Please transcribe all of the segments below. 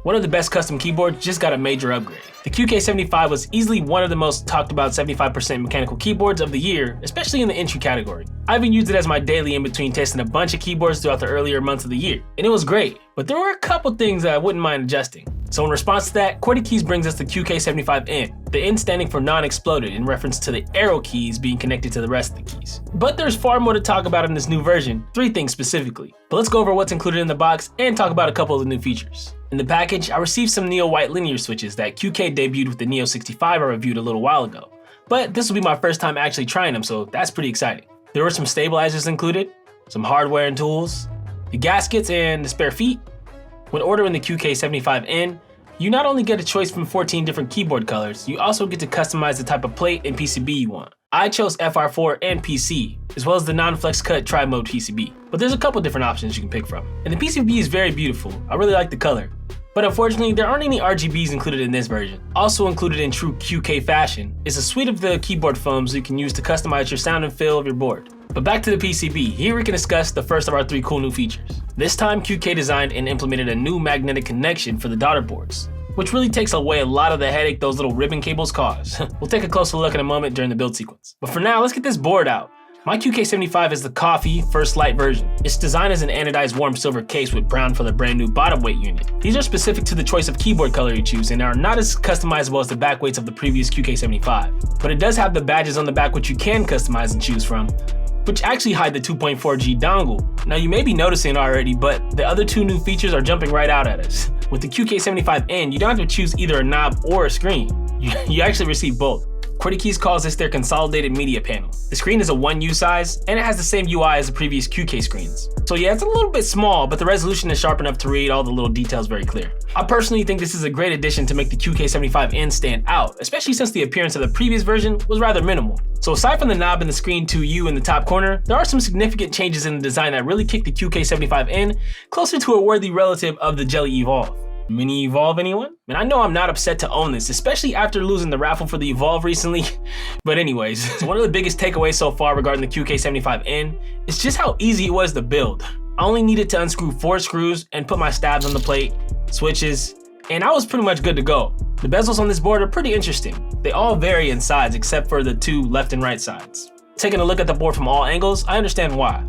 One of the best custom keyboards just got a major upgrade. The QK75 was easily one of the most talked about 75% mechanical keyboards of the year, especially in the entry category. I even used it as my daily in between testing a bunch of keyboards throughout the earlier months of the year, and it was great, but there were a couple things that I wouldn't mind adjusting. So in response to that, QWERTY Keys brings us the QK75N, the N standing for non-exploded in reference to the arrow keys being connected to the rest of the keys. But there's far more to talk about in this new version, 3 things specifically. But let's go over what's included in the box and talk about a couple of the new features. In the package, I received some Neo white linear switches that QK debuted with the Neo 65 I reviewed a little while ago. But this will be my first time actually trying them, so that's pretty exciting. There were some stabilizers included, some hardware and tools, the gaskets and the spare feet. When ordering the QK75N, you not only get a choice from 14 different keyboard colors, you also get to customize the type of plate and PCB you want. I chose FR4 and PC, as well as the non-flex cut tri-mode PCB, but there's a couple different options you can pick from. And the PCB is very beautiful, I really like the color. But unfortunately, there aren't any RGBs included in this version. Also included in true QK fashion is a suite of the keyboard foams you can use to customize your sound and feel of your board. But back to the PCB, here we can discuss the first of our 3 cool new features. This time, QK designed and implemented a new magnetic connection for the daughter boards, which really takes away a lot of the headache those little ribbon cables cause. We'll take a closer look in a moment during the build sequence. But for now, let's get this board out. My QK75 is the coffee first light version. It's designed as an anodized warm silver case with brown for the brand new bottom weight unit. These are specific to the choice of keyboard color you choose and are not as customizable as the back weights of the previous QK75. But it does have the badges on the back which you can customize and choose from, which actually hide the 2.4G dongle. Now you may be noticing it already, but the other 2 new features are jumping right out at us. With the QK75N, you don't have to choose either a knob or a screen. You actually receive both. QWERTY Keys calls this their consolidated media panel. The screen is a 1U size, and it has the same UI as the previous QK screens. So yeah, it's a little bit small, but the resolution is sharp enough to read all the little details very clear. I personally think this is a great addition to make the QK75N stand out, especially since the appearance of the previous version was rather minimal. So aside from the knob and the screen 2U in the top corner, there are some significant changes in the design that really kick the QK75N closer to a worthy relative of the Jelly Evolve. Mini Evolve, anyone? Man, I know I'm not upset to own this, especially after losing the raffle for the Evolve recently. But anyways, one of the biggest takeaways so far regarding the QK75N is just how easy it was to build. I only needed to unscrew 4 screws and put my stabs on the plate, switches, and I was pretty much good to go. The bezels on this board are pretty interesting. They all vary in size except for the 2 left and right sides. Taking a look at the board from all angles, I understand why.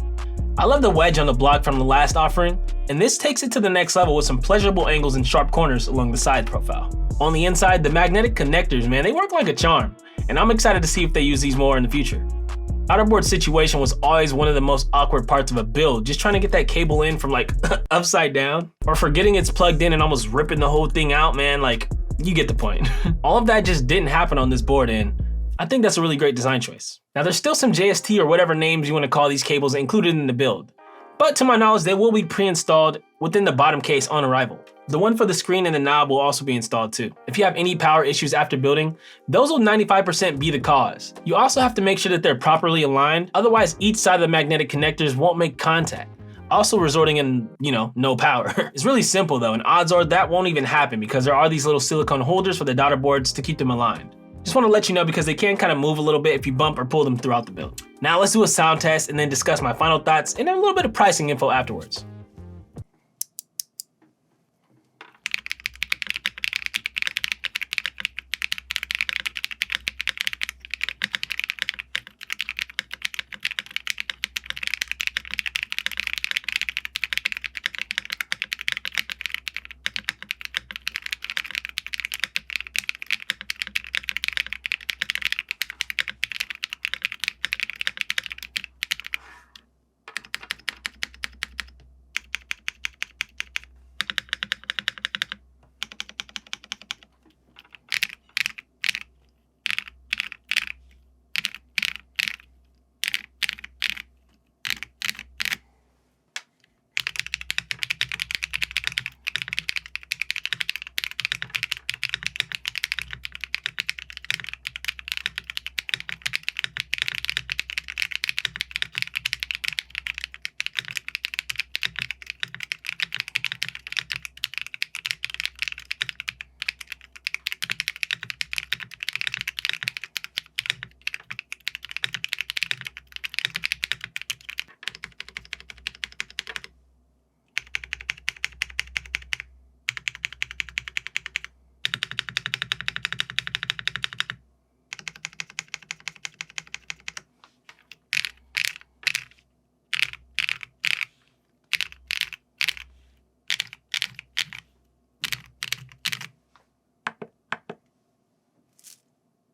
I love the wedge on the block from the last offering, and this takes it to the next level with some pleasurable angles and sharp corners along the side profile. On the inside, the magnetic connectors, man, they work like a charm, and I'm excited to see if they use these more in the future. Outerboard situation was always one of the most awkward parts of a build, just trying to get that cable in from like upside down, or forgetting it's plugged in and almost ripping the whole thing out, man, like, you get the point. All of that just didn't happen on this board, and I think that's a really great design choice. Now there's still some JST or whatever names you want to call these cables included in the build, but to my knowledge they will be pre-installed within the bottom case on arrival. The one for the screen and the knob will also be installed too. If you have any power issues after building, those will 95% be the cause. You also have to make sure that they're properly aligned, otherwise each side of the magnetic connectors won't make contact, also resulting in, no power. It's really simple though, and odds are that won't even happen because there are these little silicone holders for the daughter boards to keep them aligned. Just want to let you know because they can kind of move a little bit if you bump or pull them throughout the build. Now let's do a sound test and then discuss my final thoughts and then a little bit of pricing info afterwards.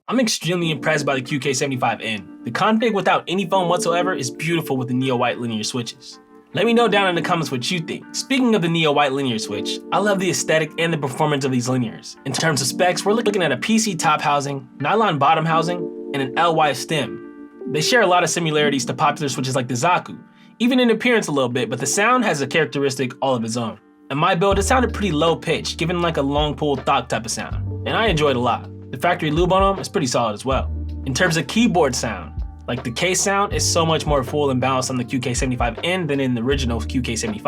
I'm extremely impressed by the QK75N. The config without any foam whatsoever is beautiful with the neo white linear switches. Let me know down in the comments what you think. Speaking of the neo white linear switch, I love the aesthetic and the performance of these linears. In terms of specs, we're looking at a PC top housing, nylon bottom housing, and an LY stem. They share a lot of similarities to popular switches like the Zaku, even in appearance a little bit, but the sound has a characteristic all of its own. In my build, it sounded pretty low pitched, giving like a long pull thok type of sound, and I enjoyed it a lot. The factory lube on them is pretty solid as well. In terms of keyboard sound, like the case sound is so much more full and balanced on the QK75N than in the original QK75.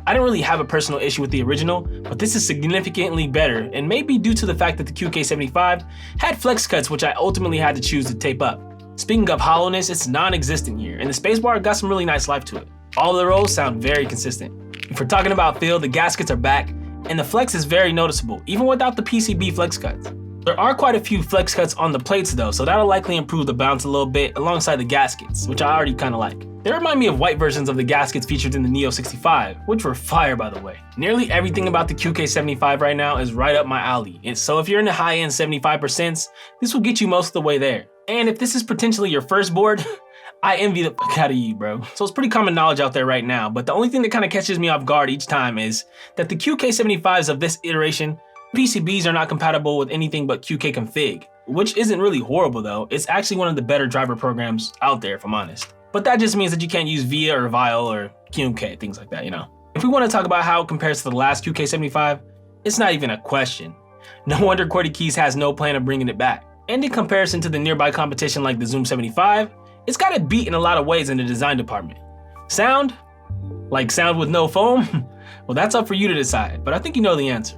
I didn't really have a personal issue with the original, but this is significantly better and maybe due to the fact that the QK75 had flex cuts which I ultimately had to choose to tape up. Speaking of hollowness, it's non-existent here, and the spacebar got some really nice life to it. All of the rolls sound very consistent. If we're talking about feel, the gaskets are back, and the flex is very noticeable, even without the PCB flex cuts. There are quite a few flex cuts on the plates though, so that'll likely improve the bounce a little bit alongside the gaskets, which I already kinda like. They remind me of white versions of the gaskets featured in the Neo 65, which were fire by the way. Nearly everything about the QK75 right now is right up my alley, and so if you're in the high-end 75%, this will get you most of the way there. And if this is potentially your first board, I envy the fuck out of you, bro. So it's pretty common knowledge out there right now, but the only thing that kinda catches me off guard each time is that the QK75s of this iteration, PCBs are not compatible with anything but QK config, which isn't really horrible though. It's actually one of the better driver programs out there if I'm honest. But that just means that you can't use VIA or VIAL or QMK, things like that, you know. If we want to talk about how it compares to the last QK75, it's not even a question. No wonder QWERTY Keys has no plan of bringing it back. And in comparison to the nearby competition like the Zoom 75, it's got it beat in a lot of ways in the design department. Sound? Like sound with no foam? Well, that's up for you to decide, but I think you know the answer.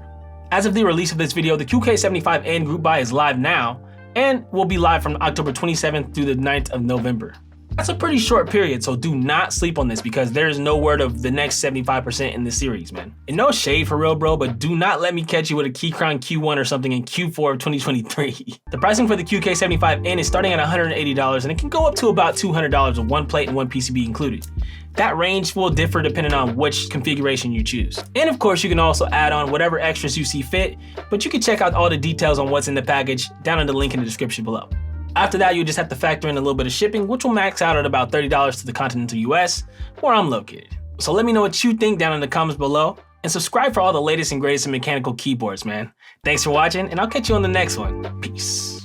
As of the release of this video, the QK75N group buy is live now and will be live from October 27th through the 9th of November. That's a pretty short period, so do not sleep on this because there is no word of the next 75% in this series, man. And no shade for real, bro, but do not let me catch you with a Keychron Q1 or something in Q4 of 2023. The pricing for the QK75N is starting at $180 and it can go up to about $200 with one plate and one PCB included. That range will differ depending on which configuration you choose. And of course, you can also add on whatever extras you see fit, but you can check out all the details on what's in the package down in the link in the description below. After that, you just have to factor in a little bit of shipping, which will max out at about $30 to the continental US, where I'm located. So let me know what you think down in the comments below, and subscribe for all the latest and greatest in mechanical keyboards, man. Thanks for watching, and I'll catch you on the next one. Peace.